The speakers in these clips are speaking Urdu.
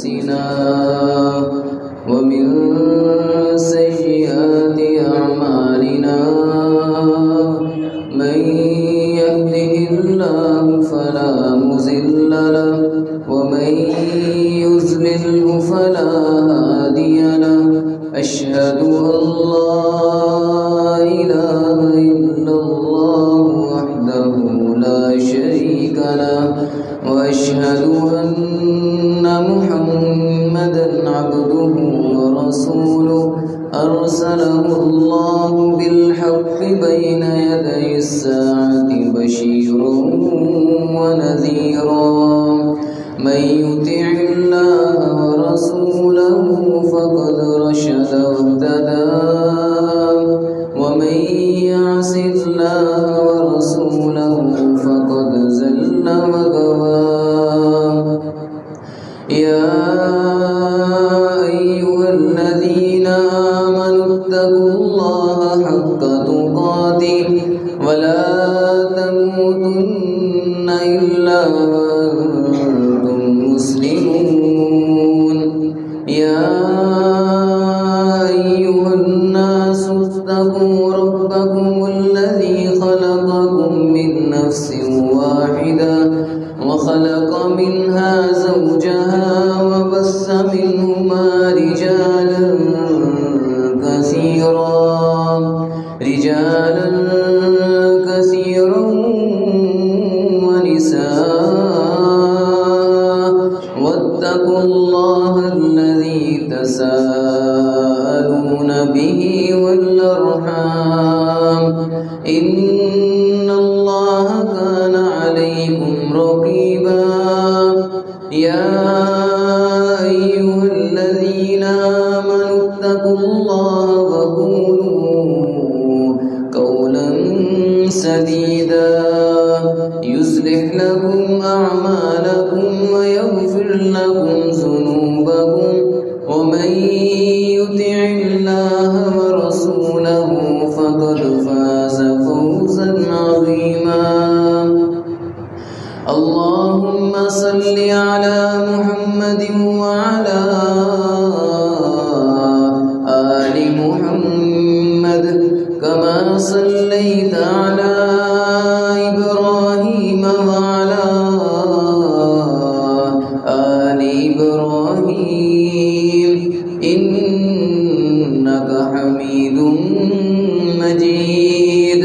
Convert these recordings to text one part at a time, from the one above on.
أنفسنا ومن سيئات أعمالنا من يهده الله فلا مضل له ومن يضلل فلا هادي له أشهد أن لا إله إلا الله وحده لا شريك له وأشهد أن محمدا عبده ورسوله أرسله الله بالحق بين يدي الساعة بشيرا ونذيرا من يطع الله ورسوله فقد رشد واهتدى ومن يعص الله ورسوله فقد زل وغوى يا أيها الذين آمنوا اتقوا الله حق تقاته ولا تموتن إلا وأنتم مسلمون يا أيها الناس اتقوا ربكم الذي خلقكم من نفس واحدة وخلق منها زوجها وبث منهما رجالا كثيرا ونساء واتقوا الله الذي تساءلون به والأرحام إن الله كان عليكم رقيبا يا أيها الذين آمنوا اتقوا الله وقولوا قولا سديدا يصلح لكم أعمالكم ويغفر لكم ذنوبكم ومن يطع الله ورسوله فقد فاز فوزا عظيما اللهم صل على محمد وعلى آل محمد كما صليت على إبراهيم وعلى آل إبراهيم إنك حميد مجيد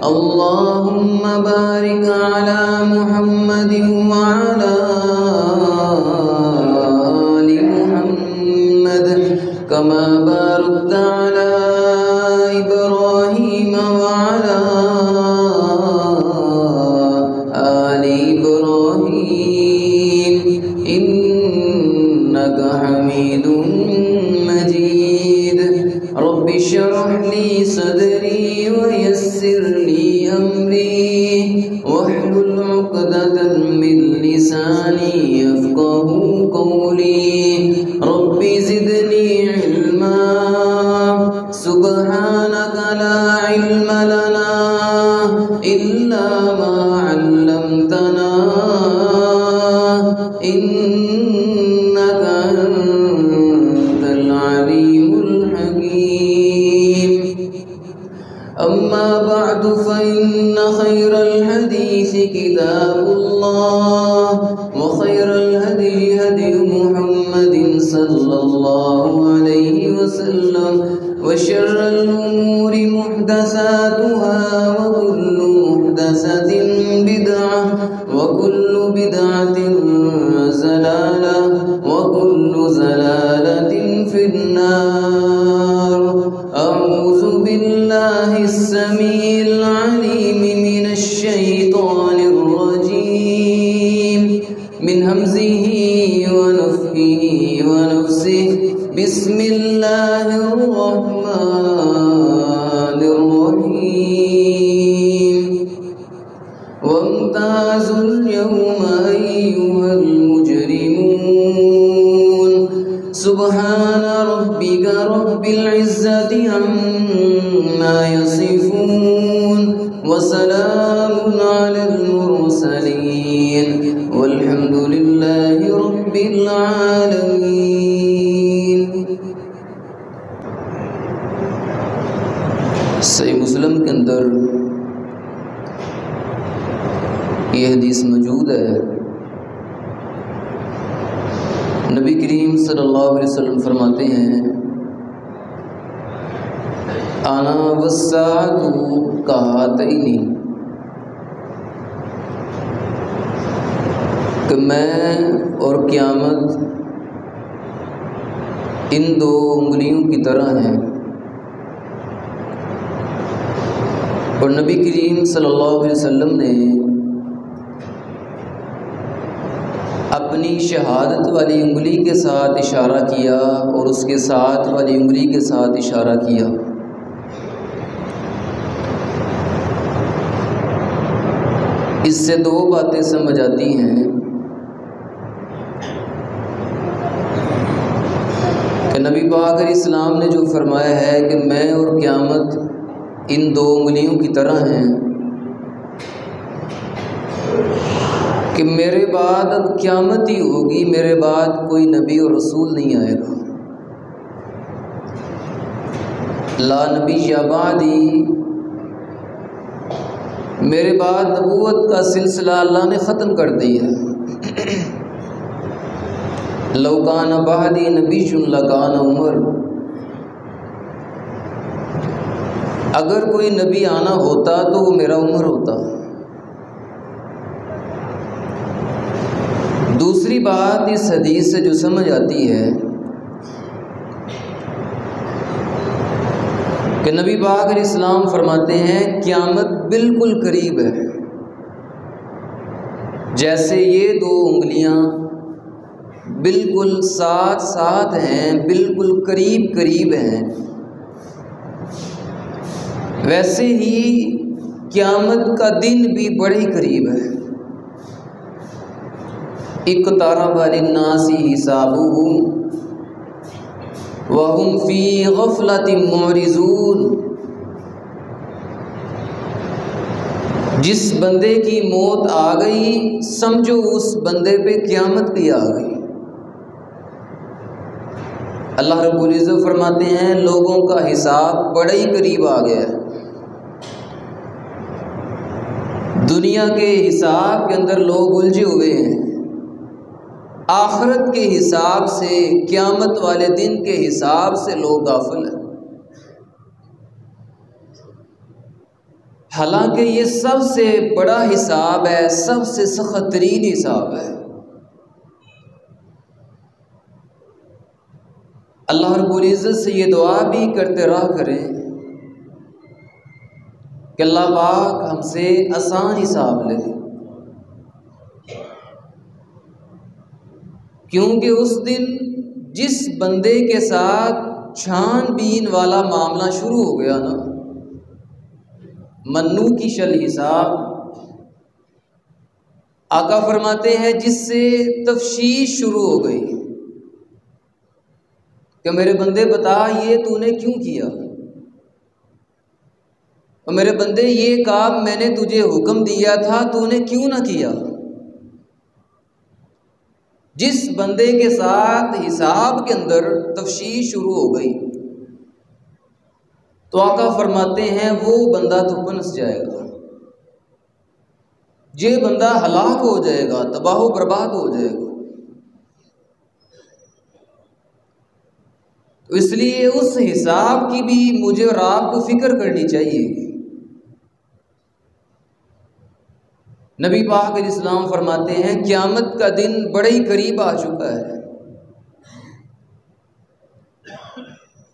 اللهم بارك على محمد وعلى آل محمد كما باركت على إبراهيم وعلى آل إبراهيم إنك حميد مجيد رب اشرح لي صدري ويسر لي أمري واحلل عقدة من لساني يفقه قولي رب زدني علما سبحانك لا علم لنا إلا ما علمتنا إنك أنت العليم الحكيم أما بعد فإن خير الحديث كتاب الله وخير الهدي هدي محمد صلى الله عليه وسلم وشر الأمور محدثاتها وكل محدثة بدعة وكل بدعة زلالة وكل زلالة في النار أعوذ بالله السميع العليم من الشيطان الرجيم من همزه ونفخه ونفسه بسم الله الرحمن الرحيم وامتازوا اليوم أيها المجرمون سبحان ربك رب العزة عما يصفون وسلام على المرسلين والحمد لله رب رب العالمين۔ صحیح مسلم کے اندر یہ حدیث موجود ہے، نبی کریم صلی اللہ علیہ وسلم فرماتے ہیں انا والساعۃ کہاتین، کہ میں اور قیامت ان دو انگلیوں کی طرح ہیں۔ اور نبی کریم صلی اللہ علیہ وسلم نے اپنی شہادت والی انگلی کے ساتھ اشارہ کیا اور اس کے ساتھ والی انگلی کے ساتھ اشارہ کیا۔ اس سے دو باتیں سمجھ آتی ہیں کہ نبی پاک علیہ السلام نے جو فرمایا ہے کہ میں اور قیامت ان دو انگلیوں کی طرح ہیں، کہ میرے بعد اب قیامت ہی ہوگی، میرے بعد کوئی نبی اور رسول نہیں آئے گا۔ لا نبی بعدی، میرے بعد نبوت کا سلسلہ اللہ نے ختم کر دیا۔ لو کان بعدی نبی لکان عمر، اگر کوئی نبی آنا ہوتا تو وہ میرا عمر ہوتا۔ دوسری بات اس حدیث سے جو سمجھ آتی ہے کہ نبی پاک علیہ السلام فرماتے ہیں قیامت بالکل قریب ہے، جیسے یہ دو انگلیاں بالکل ساتھ ساتھ ہیں، بالکل قریب قریب ہیں، ویسے ہی قیامت کا دن بھی بڑے قریب ہے۔ اقترب للناس حسابهم وهم فی غفلۃ معرضون، جس بندے کی موت آ گئی سمجھو اس بندے پہ قیامت بھی آ گئی۔ اللہ رب العزت فرماتے ہیں لوگوں کا حساب بڑا ہی قریب آ گیا ہے۔ دنیا کے حساب کے اندر لوگ الجھے ہوئے ہیں، آخرت کے حساب سے، قیامت والے دن کے حساب سے لوگ غافل ہیں، حالانکہ یہ سب سے بڑا حساب ہے، سب سے سخت ترین حساب ہے۔ اللہ رب العزت سے یہ دعا بھی کرتے رہا کریں کہ اللہ پاک ہم سے آسان حساب لے، کیونکہ اس دن جس بندے کے ساتھ چھان بین والا معاملہ شروع ہو گیا نا، منو کی شل حساب، آقا فرماتے ہیں جس سے تفشیش شروع ہو گئی کہ میرے بندے بتا یہ تو نے کیوں کیا، اور میرے بندے یہ کام میں نے تجھے حکم دیا تھا تو نے کیوں نہ کیا۔ جس بندے کے ساتھ حساب کے اندر تفشیش شروع ہو گئی تو آقا فرماتے ہیں وہ بندہ تو پنس جائے گا، یہ بندہ ہلاک ہو جائے گا، تباہ و برباد ہو جائے گا۔ تو اس لیے اس حساب کی بھی مجھے اور آپ کو فکر کرنی چاہیے۔ نبی پاک علیہ السلام فرماتے ہیں قیامت کا دن بڑے ہی قریب آ چکا ہے،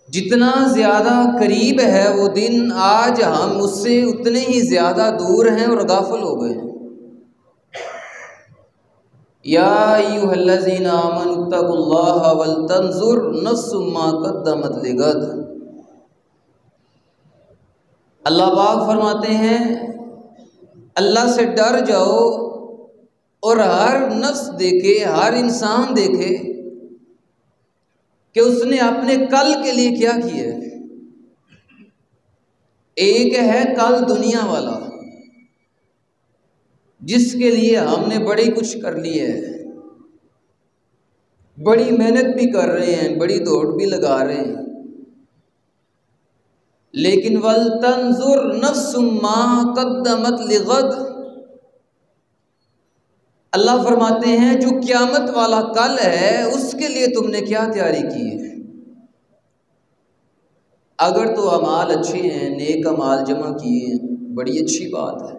جتنا زیادہ قریب ہے وہ دن آج ہم اس سے اتنے ہی زیادہ دور ہیں اور غافل ہو گئے ہیں۔ یا ایھا الذین آمنوا اتقوا اللہ ولتنظر نفس ما قدمت لغد، اللہ پاک فرماتے ہیں اللہ سے ڈر جاؤ اور ہر نفس دیکھے، ہر انسان دیکھے کہ اس نے اپنے کل کے لیے کیا کیا ہے۔ ایک ہے کل دنیا والا جس کے لیے ہم نے بڑی کچھ کر لی ہے، بڑی محنت بھی کر رہے ہیں، بڑی دوڑ بھی لگا رہے ہیں، لیکن وَلْتَنْظُرْ نَفْسٌ مَّا قَدَّمَتْ لِغَدٍ، اللہ فرماتے ہیں جو قیامت والا کل ہے اس کے لیے تم نے کیا تیاری کی ہے۔ اگر تو اعمال اچھے ہیں، نیک اعمال جمع کیے ہیں، بڑی اچھی بات ہے،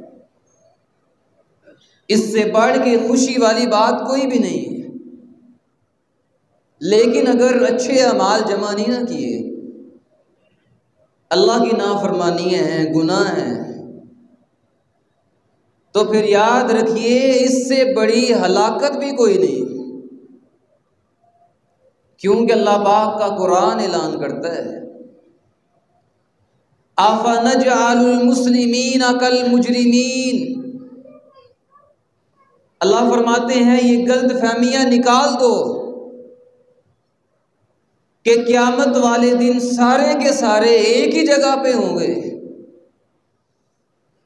اس سے بڑھ کے خوشی والی بات کوئی بھی نہیں ہے۔ لیکن اگر اچھے اعمال جمع نہیں نہ کیے، اللہ کی نافرمانیاں ہیں، گناہ ہیں، تو پھر یاد رکھیے اس سے بڑی ہلاکت بھی کوئی نہیں، کیونکہ اللہ پاک کا قرآن اعلان کرتا ہے أَفَنَجْعَلُ الْمُسْلِمِينَ كَالْمُجْرِمِينَ، اللہ فرماتے ہیں یہ غلط فہمیاں نکال دو کہ قیامت والے دن سارے کے سارے ایک ہی جگہ پہ ہوں گے۔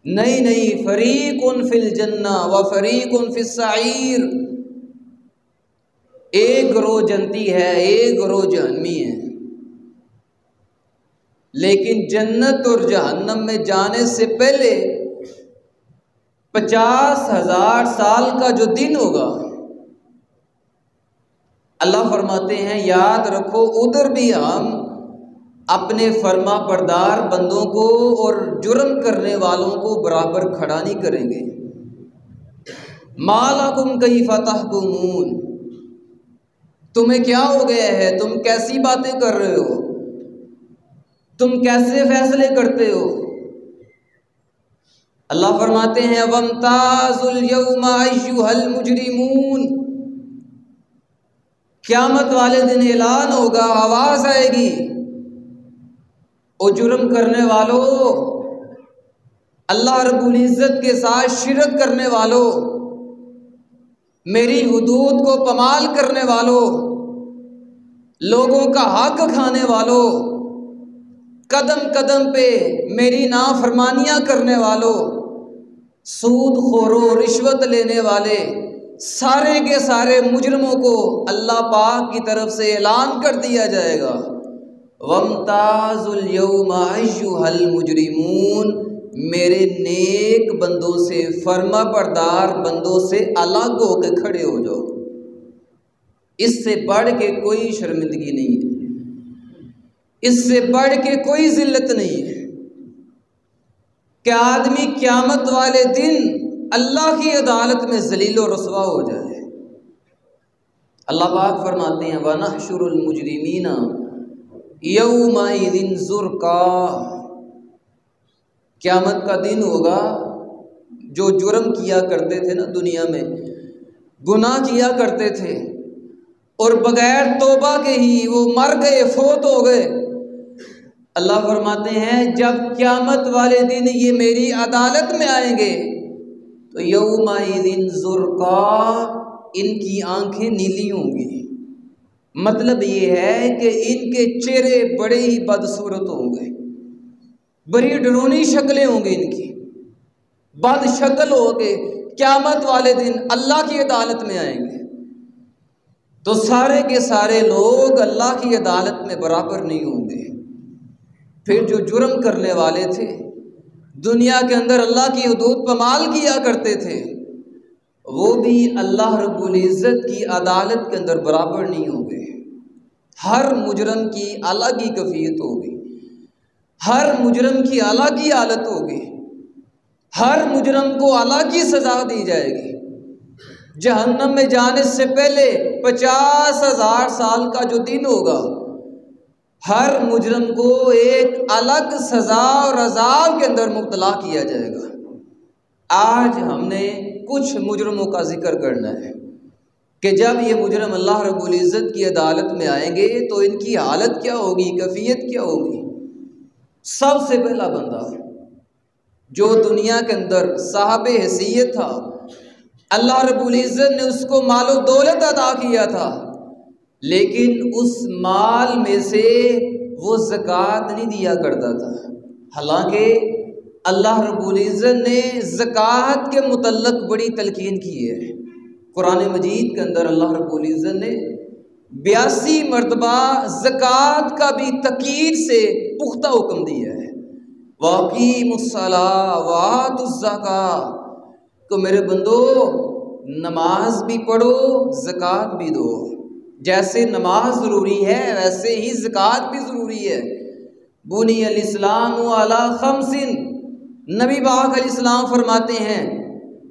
نہیں، فریقٌ فی الجنہ و فریقٌ فی السعیر، ایک گروہ جنتی ہے، ایک گروہ جہنمی ہے، لیکن جنت اور جہنم میں جانے سے پہلے 50,000 سال کا جو دن ہوگا، اللہ فرماتے ہیں یاد رکھو ادھر بھی ہم اپنے فرما بردار بندوں کو اور جرم کرنے والوں کو برابر کھڑا نہیں کریں گے۔ مَا لَكُمْ كَيْفَ تَحْكُمُونَ، تمہیں کیا ہو گیا ہے، تم کیسی باتیں کر رہے ہو، تم کیسے فیصلے کرتے ہو؟ اللہ فرماتے ہیں وَامْتَازُوا الْيَوْمَ أَيُّهَا الْمُجْرِمُونَ، قیامت والے دن اعلان ہوگا، آواز آئے گی، او جرم کرنے والوں، اللہ رب العزت کے ساتھ شرک کرنے والوں، میری حدود کو پامال کرنے والوں، لوگوں کا حق کھانے والوں، قدم قدم پہ میری نافرمانیاں کرنے والوں، سود خوروں، رشوت لینے والے، سارے کے سارے مجرموں کو اللہ پاک کی طرف سے اعلان کر دیا جائے گا وَامْتَازُوا الْيَوْمَ أَيُّهَا الْمُجْرِمُونَ، میرے نیک بندوں سے، فرما بردار بندوں سے الگ ہو کے کھڑے ہو جاؤ۔ اس سے بڑھ کے کوئی شرمندگی نہیں ہے، اس سے بڑھ کے کوئی ذلت نہیں ہے کہ آدمی قیامت والے دن اللہ کی عدالت میں ذلیل و رسوا ہو جائے۔ اللہ پاک فرماتے ہیں وَنَحْشُرُ الْمُجْرِمِينَ يَوْمَئِذٍ زُرْقًا، قیامت کا دن ہوگا، جو جرم کیا کرتے تھے نا دنیا میں، گناہ کیا کرتے تھے اور بغیر توبہ کے ہی وہ مر گئے، فوت ہو گئے، اللہ فرماتے ہیں جب قیامت والے دن یہ میری عدالت میں آئیں گے تو یومئذ زرقا، ان کی آنکھیں نیلی ہوں گی، مطلب یہ ہے کہ ان کے چہرے بڑے ہی بدصورت ہوں گے، بڑی ڈرونی شکلیں ہوں گی، ان کی بد شکل ہو کے قیامت والے دن اللہ کی عدالت میں آئیں گے تو سارے کے سارے لوگ اللہ کی عدالت میں برابر نہیں ہوں گے۔ پھر جو جرم کرنے والے تھے، دنیا کے اندر اللہ کی حدود پامال کیا کرتے تھے، وہ بھی اللہ رب العزت کی عدالت کے اندر برابر نہیں ہوں گے۔ ہر مجرم کی الگ ہی کیفیت ہوگی، ہر مجرم کی الگ ہی حالت ہوگی، ہر مجرم کو الگ ہی سزا دی جائے گی۔ جہنم میں جانے سے پہلے 50,000 سال کا جو دن ہوگا، ہر مجرم کو ایک الگ سزا اور عذاب کے اندر مبتلا کیا جائے گا۔ آج ہم نے کچھ مجرموں کا ذکر کرنا ہے کہ جب یہ مجرم اللہ رب العزت کی عدالت میں آئیں گے تو ان کی حالت کیا ہوگی، کیفیت کیا ہوگی۔ سب سے پہلا بندہ جو دنیا کے اندر صاحب حیثیت تھا، اللہ رب العزت نے اس کو مال و دولت عطا کیا تھا، لیکن اس مال میں سے وہ زکوٰۃ نہیں دیا کرتا تھا، حالانکہ اللہ رب العزت نے زکوٰۃ کے متعلق بڑی تلقین کی ہے۔ قرآن مجید کے اندر اللہ رب العزت نے 82 مرتبہ زکوٰۃ کا بھی تاکید سے پختہ حکم دیا ہے۔ وَأَقِیمُوا الصَّلَاةَ وَآتُوا الزَّکَاةَ، تو میرے بندو نماز بھی پڑھو زکوٰۃ بھی دو۔ جیسے نماز ضروری ہے ویسے ہی زکوٰۃ بھی ضروری ہے۔ بنی الاسلام علی خمس، نبی پاک علیہ السلام فرماتے ہیں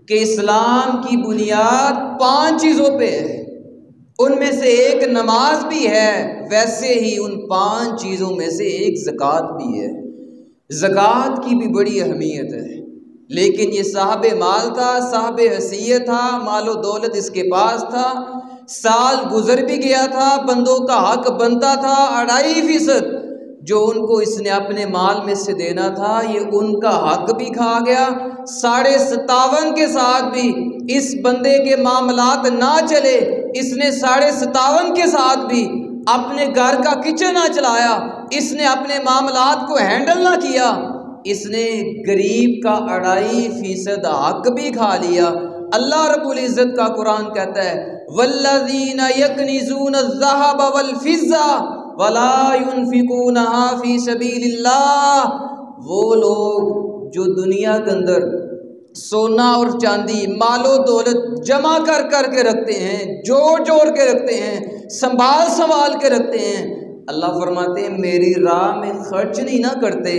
کہ اسلام کی بنیاد 5 چیزوں پہ ہے، ان میں سے ایک نماز بھی ہے، ویسے ہی ان 5 چیزوں میں سے ایک زکوٰۃ بھی ہے۔ زکوٰۃ کی بھی بڑی اہمیت ہے، لیکن یہ صاحب مال تھا، صاحب حیثیت تھا، مال و دولت اس کے پاس تھا، سال گزر بھی گیا تھا، بندوں کا حق بنتا تھا 2.5% جو ان کو اس نے اپنے مال میں سے دینا تھا، یہ ان کا حق بھی کھا گیا۔ 57.5 کے ساتھ بھی اس بندے کے معاملات نہ چلے، اس نے 57.5 کے ساتھ بھی اپنے گھر کا کچن نہ چلایا، اس نے اپنے معاملات کو ہینڈل نہ کیا، اس نے غریب کا 2.5% حق بھی کھا لیا۔ اللہ رب العزت کا قرآن کہتا ہے وَالَّذِينَ يَكْنِزُونَ الذَّهَبَ وَالْفِضَّةَ وَلَا يُنْفِقُونَهَا فِي سَبِيلِ اللَّهِ، وہ لوگ جو دنیا کے اندر سونا اور چاندی مال و دولت جمع کر کر کے رکھتے ہیں، جوڑ جوڑ کے رکھتے ہیں، سنبھال کے رکھتے ہیں، اللہ فرماتے ہیں میری راہ میں خرچ نہیں نہ کرتے،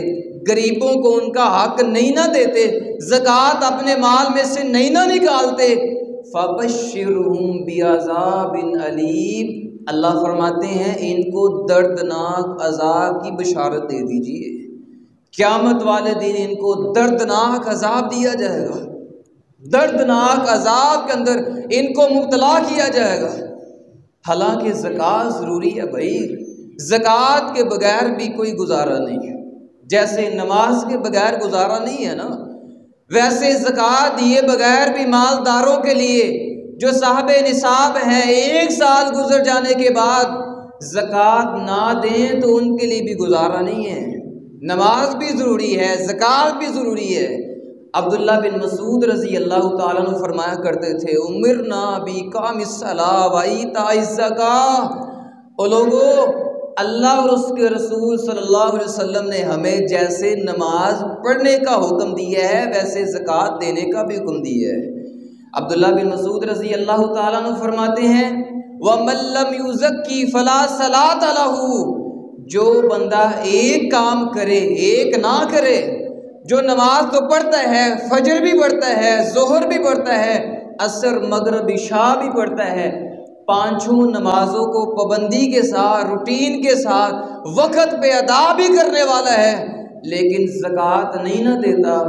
غریبوں کو ان کا حق نہیں نہ دیتے، زکوٰۃ اپنے مال میں سے نہیں نہ نکالتے، فَبَشِّرْهُم بِعَذَابٍ أَلِيمٍ، اللہ فرماتے ہیں ان کو دردناک عذاب کی بشارت دے دیجئے، قیامت والے دن ان کو دردناک عذاب دیا جائے گا، دردناک عذاب کے اندر ان کو مبتلا کیا جائے گا۔ حالانکہ زکوٰۃ ضروری ہے بھائی، زکوٰۃ کے بغیر بھی کوئی گزارا نہیں ہے، جیسے نماز کے بغیر گزارا نہیں ہے نا، ویسے زکوٰۃ دیے بغیر بھی مالداروں کے لیے جو صاحب نصاب ہیں 1 سال گزر جانے کے بعد زکوٰۃ نہ دیں تو ان کے لیے بھی گزارا نہیں ہے۔ نماز بھی ضروری ہے، زکوٰۃ بھی ضروری ہے۔ عبداللہ بن مسعود رضی اللہ تعالیٰ عنہ فرمایا کرتے تھے امرنا بإقام الصلاۃ وإیتاء الزکاۃ، او لوگو اللہ اور اس کے رسول صلی اللہ علیہ وسلم نے ہمیں جیسے نماز پڑھنے کا حکم دیا ہے ویسے زکوٰۃ دینے کا بھی حکم دیا ہے۔ عبداللہ بن مسعود رضی اللہ تعالیٰ عنہ فرماتے ہیں وَمَن لَّمْ يُزَكِّ فَلَا صَلَاةَ لَهُ، جو بندہ ایک کام کرے ایک نہ کرے، جو نماز تو پڑھتا ہے، فجر بھی پڑھتا ہے، ظہر بھی پڑھتا ہے، عصر مغرب عشاء بھی پڑھتا ہے، 5 نمازوں کو پابندی کے ساتھ روٹین کے ساتھ وقت پہ ادا بھی کرنے والا ہے، لیکن زکوٰۃ نہیں نہ دیتا،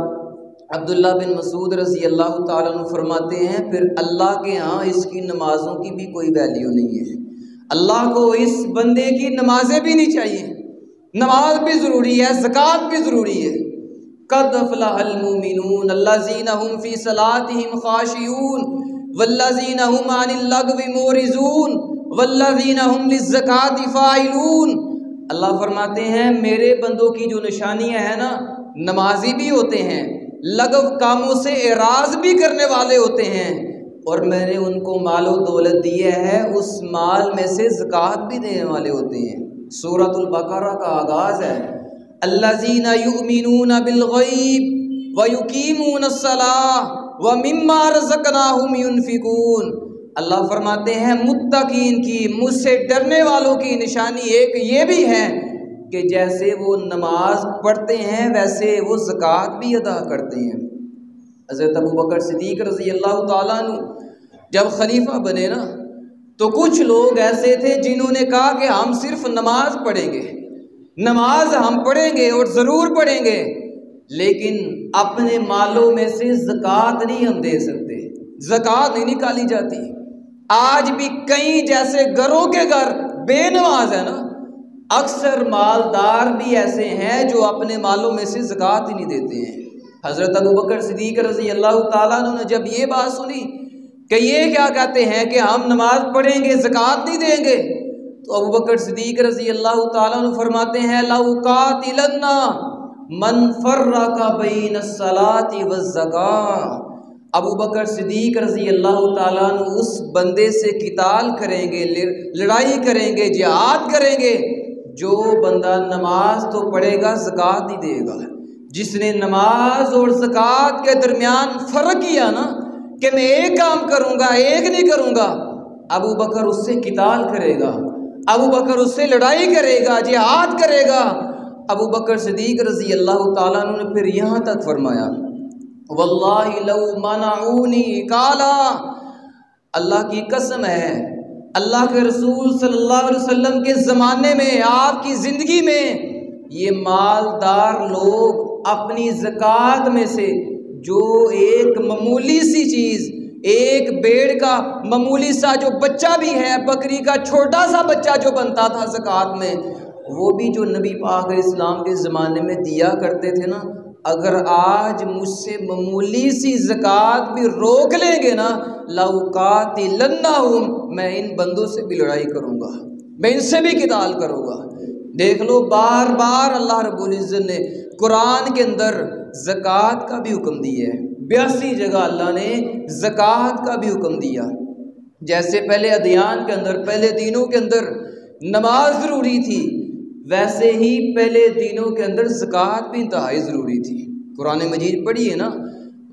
عبداللہ بن مسعود رضی اللہ تعالیٰ عنہ فرماتے ہیں پھر اللہ کے ہاں اس کی نمازوں کی بھی کوئی ویلیو نہیں ہے، اللہ کو اس بندے کی نمازیں بھی نہیں چاہیے، نماز بھی ضروری ہے، زکوٰۃ بھی ضروری ہے۔ قد افلح المؤمنون الذین هم فی صلاتهم خاشعون والذین هم عن اللغو معرضون والذین هم للزکاۃ فاعلون، اللہ فرماتے ہیں میرے بندوں کی جو نشانیاں ہیں نا، نمازی بھی ہوتے ہیں، لغو کاموں سے اعراض بھی کرنے والے ہوتے ہیں، اور میں نے ان کو مال و دولت دیا ہے اس مال میں سے زکوٰۃ بھی دینے والے ہوتے ہیں۔ سورۃ البقرہ کا آغاز ہے الذین یؤمنون بالغیب ویقیمون الصلاۃ ومما رزقناہم ینفقون، اللہ فرماتے ہیں متقین کی، مجھ سے ڈرنے والوں کی نشانی ایک یہ بھی ہے کہ جیسے وہ نماز پڑھتے ہیں ویسے وہ زکوٰۃ بھی ادا کرتے ہیں۔ حضرت ابوبکر صدیق رضی اللہ تعالیٰ عنہ جب خلیفہ بنے نا تو کچھ لوگ ایسے تھے جنہوں نے کہا کہ ہم صرف نماز پڑھیں گے، نماز ہم پڑھیں گے اور ضرور پڑھیں گے، لیکن اپنے مالوں میں سے زکوٰۃ نہیں ہم دے سکتے، زکوٰۃ نہیں نکالی جاتی۔ آج بھی کئی جیسے گھروں کے گھر بے نماز ہے نا، اکثر مالدار بھی ایسے ہیں جو اپنے مالوں میں سے زکوٰۃ ہی نہیں دیتے ہیں۔ حضرت ابوبکر صدیق رضی اللہ تعالیٰ عنہ نے جب یہ بات سنی کہ یہ کیا کہتے ہیں کہ ہم نماز پڑھیں گے زکوٰۃ نہیں دیں گے، تو ابوبکر صدیق رضی اللہ تعالیٰ عنہ فرماتے ہیں لَأُقَاتِلَنَّ مَنْ فَرَّقَ بَيْنَ الصَّلَاةِ وَالزَّکَاۃِ، ابو بکر صدیق رضی اللہ تعالیٰ عنہ اس بندے سے قتال کریں گے، لڑائی کریں گے، جہاد کریں گے جو بندہ نماز تو پڑھے گا زکوٰۃ نہیں دے گا۔ جس نے نماز اور زکوٰۃ کے درمیان فرق کیا نا کہ میں ایک کام کروں گا ایک نہیں کروں گا، ابو بکر اس سے قتال کرے گا، ابو بکر اس سے لڑائی کرے گا، جہاد کرے گا۔ ابو بکر صدیق رضی اللہ تعالیٰ عنہ نے پھر یہاں تک فرمایا واللہ لو منعونی قالا، اللہ کی قسم ہے، اللہ کے رسول صلی اللہ علیہ وسلم کے زمانے میں، آپ کی زندگی میں یہ مالدار لوگ اپنی زکوٰۃ میں سے جو ایک معمولی سی چیز، ایک بھیڑ کا معمولی سا جو بچہ بھی ہے، بکری کا چھوٹا سا بچہ جو بنتا تھا زکوٰۃ میں، وہ بھی جو نبی پاک علیہ السلام کے زمانے میں دیا کرتے تھے نا، اگر آج مجھ سے معمولی سی زکوٰۃ بھی روک لیں گے نا، لَأُقَاتِلَنَّهُمْ، میں ان بندوں سے بھی لڑائی کروں گا، میں ان سے بھی قتال کروں گا۔ دیکھ لو بار بار اللہ رب العزت نے قرآن کے اندر زکوٰۃ کا بھی حکم دیا ہے، 82 جگہ اللہ نے زکوٰۃ کا بھی حکم دیا۔ جیسے پہلے ادیان کے اندر، پہلے دینوں کے اندر نماز ضروری تھی، ویسے ہی پہلے دینوں کے اندر زکوٰۃ بھی انتہائی ضروری تھی۔ قرآن مجید پڑھی ہے نا،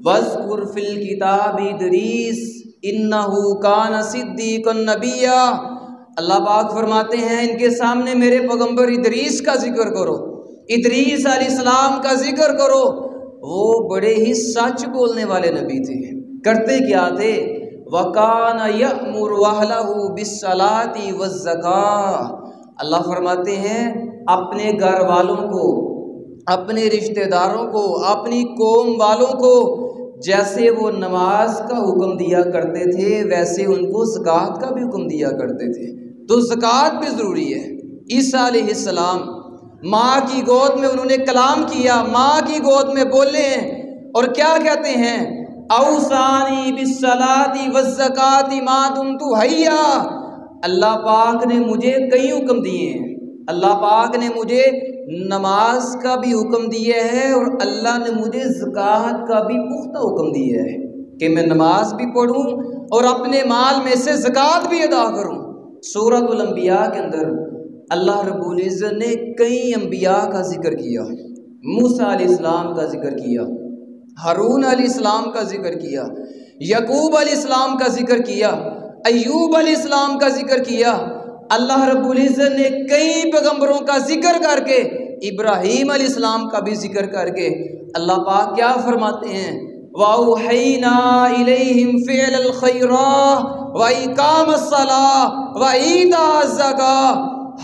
وَاذْكُرْ فِي الْكِتَابِ إِدْرِيسَ إِنَّهُ كَانَ صِدِّيقًا نَبِيًّا، اللہ پاک فرماتے ہیں ان کے سامنے میرے پیغمبر ادریس کا ذکر کرو، ادریس علیہ السلام کا ذکر کرو، وہ بڑے ہی سچ بولنے والے نبی تھے۔ کرتے کیا تھے؟ وَكَانَ يَأْمُرُ أَهْلَهُ بِالصَّلَاةِ وَالزَّكَاةِ، اللہ فرماتے ہیں اپنے گھر والوں کو، اپنے رشتہ داروں کو، اپنی قوم والوں کو جیسے وہ نماز کا حکم دیا کرتے تھے ویسے ان کو زکوٰۃ کا بھی حکم دیا کرتے تھے۔ تو زکوٰۃ بھی ضروری ہے۔ عیسیٰ علیہ السلام ماں کی گود میں انہوں نے کلام کیا، ماں کی گود میں بولے ہیں، اور کیا کہتے ہیں؟ اوصانی بالصلاۃ والزکاۃ ما دمت حیا، اللہ پاک نے مجھے کئی حکم دیے ہیں، اللہ پاک نے مجھے نماز کا بھی حکم دیا ہے اور اللہ نے مجھے زکوٰۃ کا بھی پختہ حکم دیا ہے کہ میں نماز بھی پڑھوں اور اپنے مال میں سے زکوٰۃ بھی ادا کروں۔ سورۃ الانبیاء کے اندر اللہ رب العزت نے کئی انبیاء کا ذکر کیا، موسیٰ علیہ السلام کا ذکر کیا، ہارون علیہ السلام کا ذکر کیا، یعقوب علیہ السلام کا ذکر کیا، ایوب علیہ السلام کا ذکر کیا۔ اللہ رب العزت نے کئی پیغمبروں کا ذکر کر کے، ابراہیم علیہ السلام کا بھی ذکر کر کے اللہ پاک کیا فرماتے ہیں؟ وَأَوْحَيْنَا إِلَيْهِمْ فِعْلَ الْخَيْرَاتِ وَإِقَامَ الصَّلَاةِ وَإِيتَاءَ الزَّكَاةِ،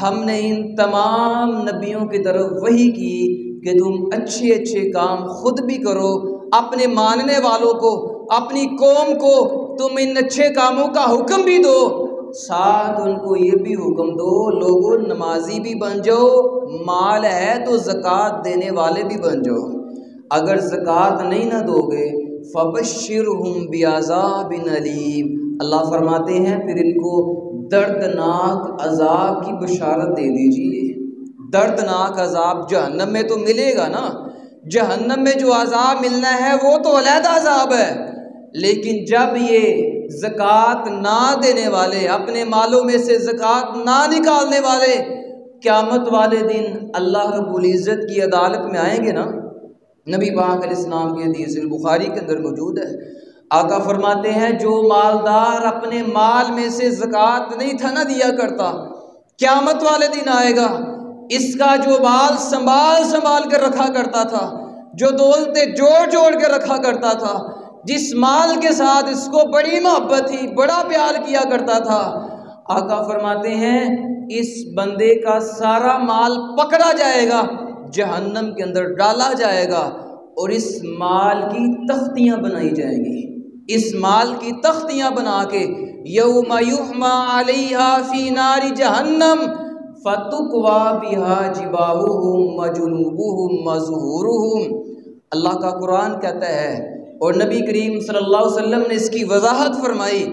ہم نے ان تمام نبیوں کی طرف وحی کی کہ تم اچھے اچھے کام خود بھی کرو، اپنے ماننے والوں کو، اپنی قوم کو تم ان اچھے کاموں کا حکم بھی دو، ساتھ ان کو یہ بھی حکم دو لوگوں نمازی بھی بن جاؤ، مال ہے تو زکوٰۃ دینے والے بھی بن جاؤ، اگر زکوٰۃ نہیں نہ دو گے فَبَشِّرْهُمْ بِعَذَابٍ أَلِيمٍ، اللہ فرماتے ہیں پھر ان کو دردناک عذاب کی بشارت دے دیجئے۔ دردناک عذاب جہنم میں تو ملے گا نا، جہنم میں جو عذاب ملنا ہے وہ تو علیحدہ عذاب ہے، لیکن جب یہ زکوٰۃ نہ دینے والے، اپنے مالوں میں سے زکوٰۃ نہ نکالنے والے قیامت والے دن اللہ رب العزت کی عدالت میں آئیں گے نا، نبی پاک علیہ السلام کی حدیث البخاری کے اندر موجود ہے، آقا فرماتے ہیں جو مالدار اپنے مال میں سے زکوٰۃ نہیں تھا نہ دیا کرتا، قیامت والے دن آئے گا، اس کا جو مال سنبھال سنبھال کر رکھا کرتا تھا، جو دولتیں جوڑ جوڑ کے رکھا کرتا تھا، جس مال کے ساتھ اس کو بڑی محبت تھی، بڑا پیار کیا کرتا تھا، آقا فرماتے ہیں اس بندے کا سارا مال پکڑا جائے گا، جہنم کے اندر ڈالا جائے گا، اور اس مال کی تختیاں بنائی جائیں گی، اس مال کی تختیاں بنا کے یوم یحمى علیہا فی نار جہنم فتکوی بہا جباہہم وجنوبہم وظہورہم، اللہ کا قرآن کہتا ہے اور نبی کریم صلی اللہ علیہ وسلم نے اس کی وضاحت فرمائی،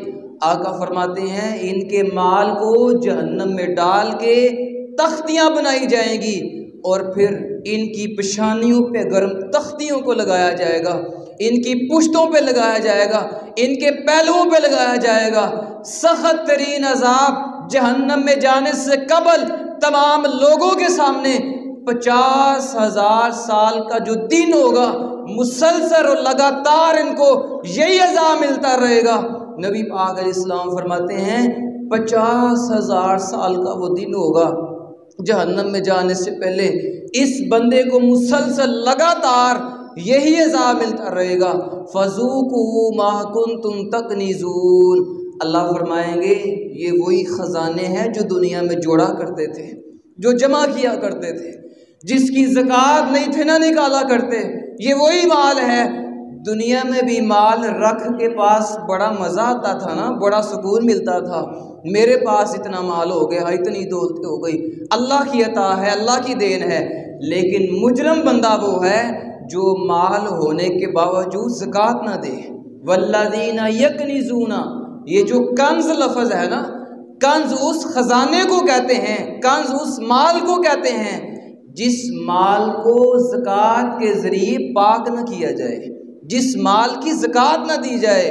آقا فرماتے ہیں ان کے مال کو جہنم میں ڈال کے تختیاں بنائی جائیں گی، اور پھر ان کی پیشانیوں پہ گرم تختیوں کو لگایا جائے گا، ان کی پشتوں پہ لگایا جائے گا، ان کے پہلوؤں پہ لگایا جائے گا۔ سخت ترین عذاب جہنم میں جانے سے قبل تمام لوگوں کے سامنے 50,000 سال کا جو دن ہوگا، مسلسل اور لگاتار ان کو یہی عذاب ملتا رہے گا۔ نبی پاک علیہ السلام فرماتے ہیں 50,000 سال کا وہ دن ہوگا جہنم میں جانے سے پہلے اس بندے کو مسلسل لگاتار یہی عذاب ملتا رہے گا۔ فَذُوقُوا مَا كُنتُمْ تَكْنِزُونَ، اللہ فرمائیں گے یہ وہی خزانے ہیں جو دنیا میں جوڑا کرتے تھے، جو جمع کیا کرتے تھے، جس کی زکوٰۃ نہیں تھے نہ نکالا کرتے، یہ وہی مال ہے۔ دنیا میں بھی مال رکھ کے پاس بڑا مزہ آتا تھا نا، بڑا سکون ملتا تھا، میرے پاس اتنا مال ہو گیا، اتنی دولت ہو گئی، اللہ کی عطا ہے، اللہ کی دین ہے۔ لیکن مجرم بندہ وہ ہے جو مال ہونے کے باوجود زکوٰۃ نہ دے۔ والذین یکنزون، یہ جو کنز لفظ ہے نا، کنز اس خزانے کو کہتے ہیں، کنز اس مال کو کہتے ہیں جس مال کو زکوٰۃ کے ذریعے پاک نہ کیا جائے، جس مال کی زکوٰۃ نہ دی جائے۔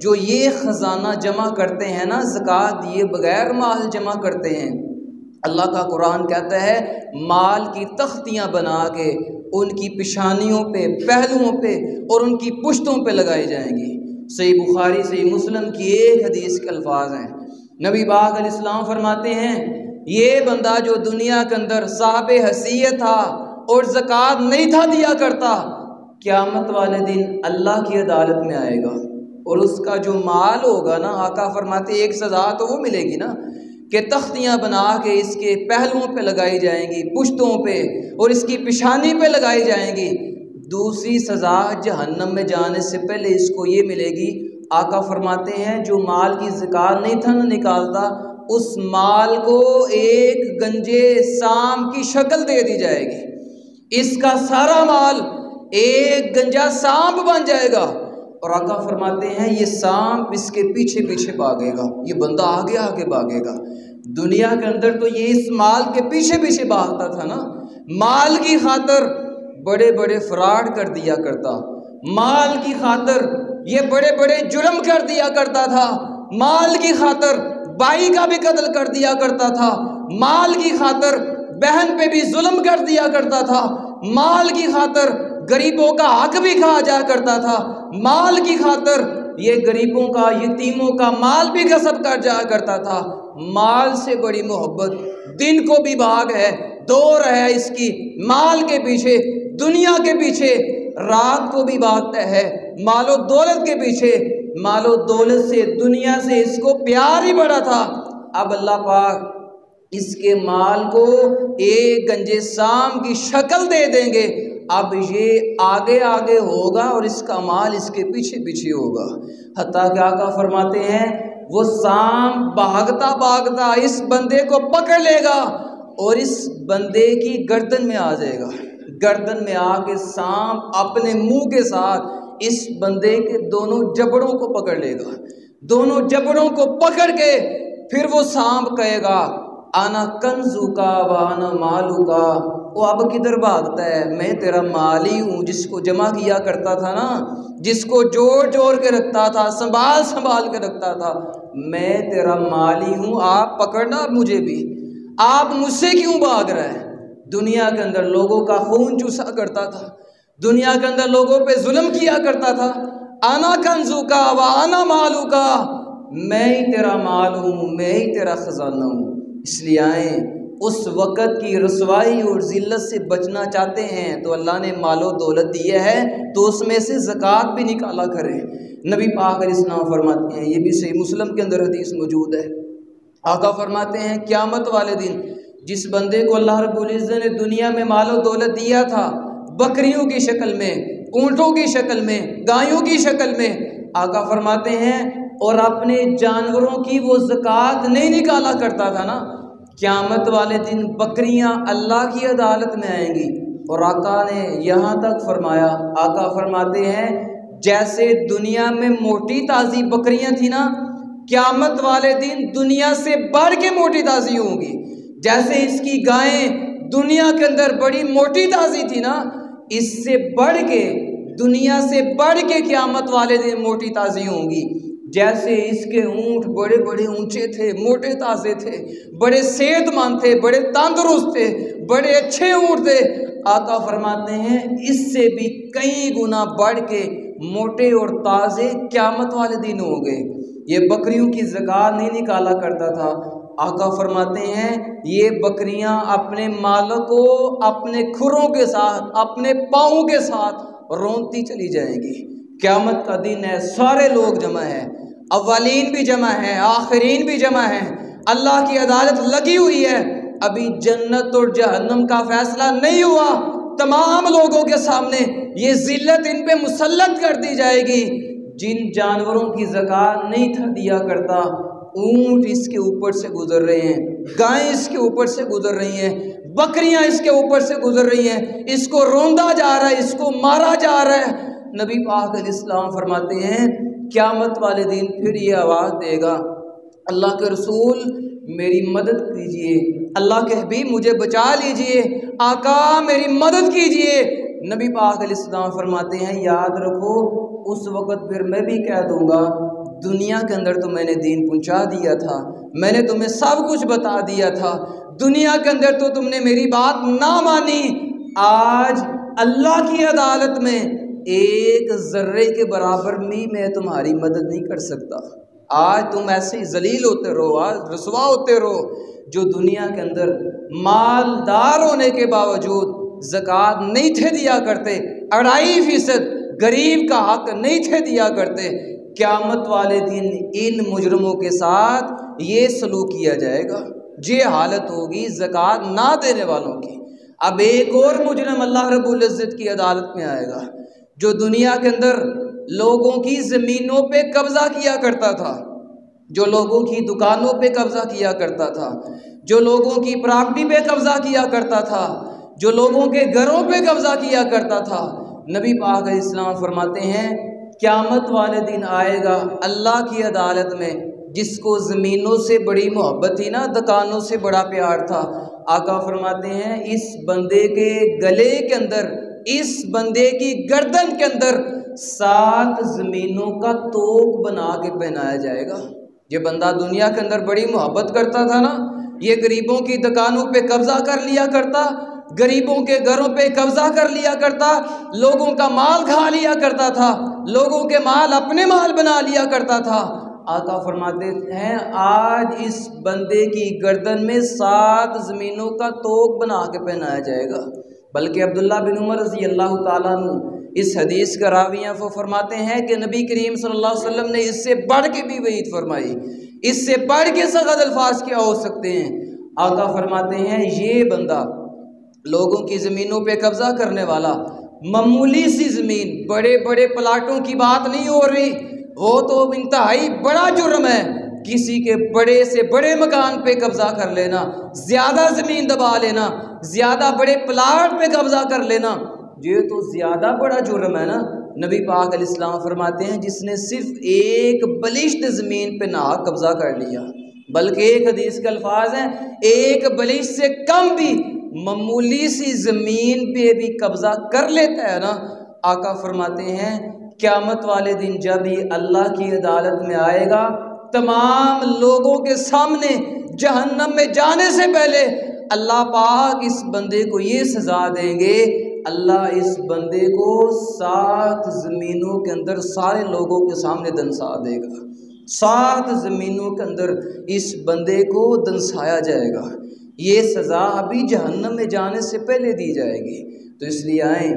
جو یہ خزانہ جمع کرتے ہیں نا، زکوٰۃ دیے بغیر مال جمع کرتے ہیں، اللہ کا قرآن کہتا ہے مال کی تختیاں بنا کے ان کی پیشانیوں پہ، پہلوؤں پہ اور ان کی پشتوں پہ لگائی جائیں گی۔ صحیح بخاری صحیح مسلم کی ایک حدیث کے الفاظ ہیں۔ نبی پاک علیہ السلام فرماتے ہیں یہ بندہ جو دنیا کے اندر صاحب حیثیت تھا اور زکوٰۃ نہیں تھا دیا کرتا، قیامت والے دن اللہ کی عدالت میں آئے گا اور اس کا جو مال ہوگا نا، آقا فرماتے ایک سزا تو وہ ملے گی نا کہ تختیاں بنا کے اس کے پہلوؤں پہ لگائی جائیں گی، پشتوں پہ اور اس کی پیشانی پہ لگائی جائیں گی۔ دوسری سزا جہنم میں جانے سے پہلے اس کو یہ ملے گی، آقا فرماتے ہیں جو مال کی زکوٰۃ نہیں تھا نہ نکالتا، اس مال کو ایک گنجے سام کی شکل دے دی جائے گی، اس کا سارا مال ایک گنجا سانپ بن جائے گا، اور آقا فرماتے ہیں یہ سانپ اس کے پیچھے پیچھے بھاگے گا، یہ بندہ آگے آگے بھاگے گا۔ دنیا کے اندر تو یہ اس مال کے پیچھے پیچھے بھاگتا تھا نا، مال کی خاطر بڑے بڑے فراڈ کر دیا کرتا، مال کی خاطر یہ بڑے بڑے جرم کر دیا کرتا تھا، مال کی خاطر بھائی کا بھی قتل کر دیا کرتا تھا، مال کی خاطر بہن پہ بھی ظلم کر دیا کرتا تھا، مال کی خاطر غریبوں کا حق بھی کھا جایا کرتا تھا، مال کی خاطر یہ غریبوں کا، یتیموں کا مال بھی غصب کر جایا کرتا تھا۔ مال سے بڑی محبت دن کو بھی بھاگ ہے، دور ہے اس کی مال کے پیچھے، دنیا کے پیچھے، رات کو بھی بھاگتا ہے مال و دولت کے پیچھے، مال و دولت سے، دنیا سے اس کو پیار ہی بڑا تھا۔ اب اللہ پاک اس کے مال کو ایک گنجے سام کی شکل دے دیں گے، اب یہ آگے آگے ہوگا اور اس کا مال اس کے پیچھے پیچھے ہوگا، حتیٰ کہ آقا فرماتے ہیں وہ سام بھاگتا بھاگتا اس بندے کو پکڑ لے گا اور اس بندے کی گردن میں آ جائے گا، گردن میں آ کے سام اپنے منہ کے ساتھ اس بندے کے دونوں جبڑوں کو پکڑ لے گا، دونوں جبڑوں کو پکڑ کے پھر وہ سانپ کہے گا انا کنزو کا وانا مالو کا، وہ اب کدھر بھاگتا ہے، میں تیرا مال ہی ہوں، جس کو جمع کیا کرتا تھا نا، جس کو جوڑ جوڑ کے رکھتا تھا، سنبھال سنبھال کے رکھتا تھا، میں تیرا مال ہی ہوں، آپ پکڑنا مجھے بھی، آپ مجھ سے کیوں بھاگ رہے ہیں؟ دنیا کے اندر لوگوں کا خون چوسا کرتا تھا، دنیا کے اندر لوگوں پہ ظلم کیا کرتا تھا، انا کنزو کا وانا مالو کا، میں ہی تیرا مال ہوں، میں ہی تیرا خزانہ ہوں۔ اس لیے آئیں اس وقت کی رسوائی اور ذلت سے بچنا چاہتے ہیں تو اللہ نے مال و دولت دی ہے تو اس میں سے زکوٰۃ بھی نکالا کریں۔ نبی پاک علیہ السلام فرماتے ہیں، یہ بھی صحیح مسلم کے اندر حدیث موجود ہے، آقا فرماتے ہیں قیامت والے دن جس بندے کو اللہ رب العزت نے دنیا میں مال و دولت دیا تھا، بکریوں کی شکل میں، اونٹوں کی شکل میں، گایوں کی شکل میں، آقا فرماتے ہیں اور اپنے جانوروں کی وہ زکوٰۃ نہیں نکالا کرتا تھا نا، قیامت والے دن بکریاں اللہ کی عدالت میں آئیں گی، اور آقا نے یہاں تک فرمایا، آقا فرماتے ہیں جیسے دنیا میں موٹی تازی بکریاں تھیں نا، قیامت والے دن دنیا سے بڑھ کے موٹی تازی ہوں گی، جیسے اس کی گائیں دنیا کے اندر بڑی موٹی تازی تھی نا، اس سے بڑھ کے دنیا سے بڑھ کے قیامت والے دن موٹی تازی ہوں گی۔ جیسے اس کے اونٹ بڑے بڑے اونچے تھے، موٹے تازے تھے، بڑے صحت مند تھے، بڑے تندرست تھے، بڑے اچھے اونٹ تھے، آقا فرماتے ہیں اس سے بھی کئی گنا بڑھ کے موٹے اور تازے قیامت والے دن ہوں گے۔ یہ بکریوں کی زکوٰۃ نہیں نکالا کرتا تھا، آقا فرماتے ہیں یہ بکریاں اپنے مالک کو اپنے کھروں کے ساتھ، اپنے پاؤں کے ساتھ رونتی چلی جائیں گی۔ قیامت کا دن ہے، سارے لوگ جمع ہیں، اولین بھی جمع ہیں، آخرین بھی جمع ہیں، اللہ کی عدالت لگی ہوئی ہے۔ ابھی جنت اور جہنم کا فیصلہ نہیں ہوا، تمام لوگوں کے سامنے یہ ذلت ان پہ مسلط کر دی جائے گی۔ جن جانوروں کی زکوٰۃ نہیں تھا دیا کرتا، اونٹ اس کے اوپر سے گزر رہے ہیں، گائیں اس کے اوپر سے گزر رہی ہیں، بکریاں اس کے اوپر سے گزر رہی ہیں، اس کو روندا جا رہا ہے، اس کو مارا جا رہا ہے۔ نبی پاک علیہ السلام فرماتے ہیں قیامت والے دن پھر یہ آواز دے گا، اللہ کے رسول میری مدد کیجئے، اللہ کے حبیب مجھے بچا لیجئے، آقا میری مدد کیجئے۔ نبی پاک علیہ السلام فرماتے ہیں یاد رکھو اس وقت پھر میں بھی کہہ دوں گا دنیا کے اندر تو میں نے دین پہنچا دیا تھا، میں نے تمہیں سب کچھ بتا دیا تھا، دنیا کے اندر تو تم نے میری بات نہ مانی، آج اللہ کی عدالت میں ایک ذرے کے برابر بھی میں تمہاری مدد نہیں کر سکتا۔ آج تم ایسے ہی ذلیل ہوتے رہو، آج رسوا ہوتے رہو۔ جو دنیا کے اندر مالدار ہونے کے باوجود زکوٰۃ نہیں تھے دیا کرتے، 2.5% غریب کا حق نہیں تھے دیا کرتے، قیامت والے دن ان مجرموں کے ساتھ یہ سلوک کیا جائے گا، یہ حالت ہوگی زکوٰۃ نہ دینے والوں کی۔ اب ایک اور مجرم اللہ رب العزت کی عدالت میں آئے گا، جو دنیا کے اندر لوگوں کی زمینوں پہ قبضہ کیا کرتا تھا، جو لوگوں کی دکانوں پہ قبضہ کیا کرتا تھا، جو لوگوں کی پراپرٹی پہ قبضہ کیا کرتا تھا، جو لوگوں کے گھروں پہ قبضہ کیا کرتا تھا۔ نبی پاک علیہ السلام فرماتے ہیں قیامت والے دن آئے گا اللہ کی عدالت میں، جس کو زمینوں سے بڑی محبت تھی نا، دکانوں سے بڑا پیار تھا، آقا فرماتے ہیں اس بندے کے گلے کے اندر، اس بندے کی گردن کے اندر 7 زمینوں کا توق بنا کے پہنایا جائے گا۔ یہ بندہ دنیا کے اندر بڑی محبت کرتا تھا نا، یہ غریبوں کی دکانوں پہ قبضہ کر لیا کرتا، غریبوں کے گھروں پہ قبضہ کر لیا کرتا، لوگوں کا مال کھا لیا کرتا تھا، لوگوں کے مال اپنے مال بنا لیا کرتا تھا۔ آقا فرماتے ہیں آج اس بندے کی گردن میں 7 زمینوں کا توق بنا کے پہنایا جائے گا۔ بلکہ عبداللہ بن عمر رضی اللہ تعالیٰ عنہ اس حدیث کا راوی ہیں، وہ فرماتے ہیں کہ نبی کریم صلی اللہ علیہ وسلم نے اس سے بڑھ کے بھی وعید فرمائی، اس سے بڑھ کے سخت الفاظ کیا ہو سکتے ہیں۔ آقا فرماتے ہیں یہ بندہ لوگوں کی زمینوں پہ قبضہ کرنے والا، معمولی سی زمین، بڑے بڑے پلاٹوں کی بات نہیں ہو رہی، وہ تو انتہائی بڑا جرم ہے، کسی کے بڑے سے بڑے مکان پہ قبضہ کر لینا، زیادہ زمین دبا لینا، زیادہ بڑے پلاٹ پہ قبضہ کر لینا، یہ تو زیادہ بڑا جرم ہے نا۔ نبی پاک علیہ السلام فرماتے ہیں جس نے صرف ایک بلشت زمین پہ نہ قبضہ کر لیا، بلکہ ایک حدیث کے الفاظ ہیں ایک بلشت سے کم بھی معمولی سی زمین پہ بھی قبضہ کر لیتا ہے نا، آقا فرماتے ہیں قیامت والے دن جب ہی اللہ کی عدالت میں آئے گا، تمام لوگوں کے سامنے جہنم میں جانے سے پہلے اللہ پاک اس بندے کو یہ سزا دیں گے، اللہ اس بندے کو 7 زمینوں کے اندر سارے لوگوں کے سامنے دنسا دے گا، 7 زمینوں کے اندر اس بندے کو دنسایا جائے گا۔ یہ سزا ابھی جہنم میں جانے سے پہلے دی جائے گی۔ تو اس لیے آئیں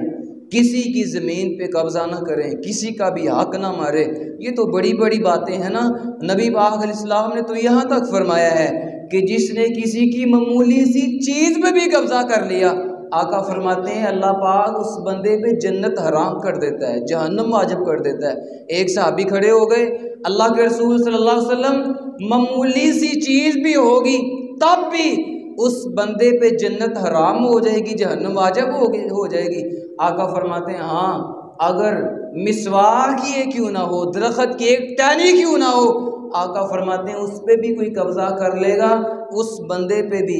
کسی کی زمین پہ قبضہ نہ کریں، کسی کا بھی حق نہ مارے، یہ تو بڑی بڑی باتیں ہیں نا۔ نبی پاک علیہ السلام نے تو یہاں تک فرمایا ہے کہ جس نے کسی کی معمولی سی چیز پہ بھی قبضہ کر لیا، آقا فرماتے ہیں اللہ پاک اس بندے پہ جنت حرام کر دیتا ہے، جہنم واجب کر دیتا ہے۔ ایک صحابی کھڑے ہو گئے، اللہ کے رسول صلی اللہ علیہ وسلم معمولی سی چیز بھی ہوگی تب بھی اس بندے پہ جنت حرام ہو جائے گی، جہنم واجب ہو جائے گی؟ آقا فرماتے ہیں ہاں، اگر مسواک ہی کیوں نہ ہو، درخت کی ایک ٹہنی کیوں نہ ہو، آقا فرماتے ہیں اس پہ بھی کوئی قبضہ کر لے گا، اس بندے پہ بھی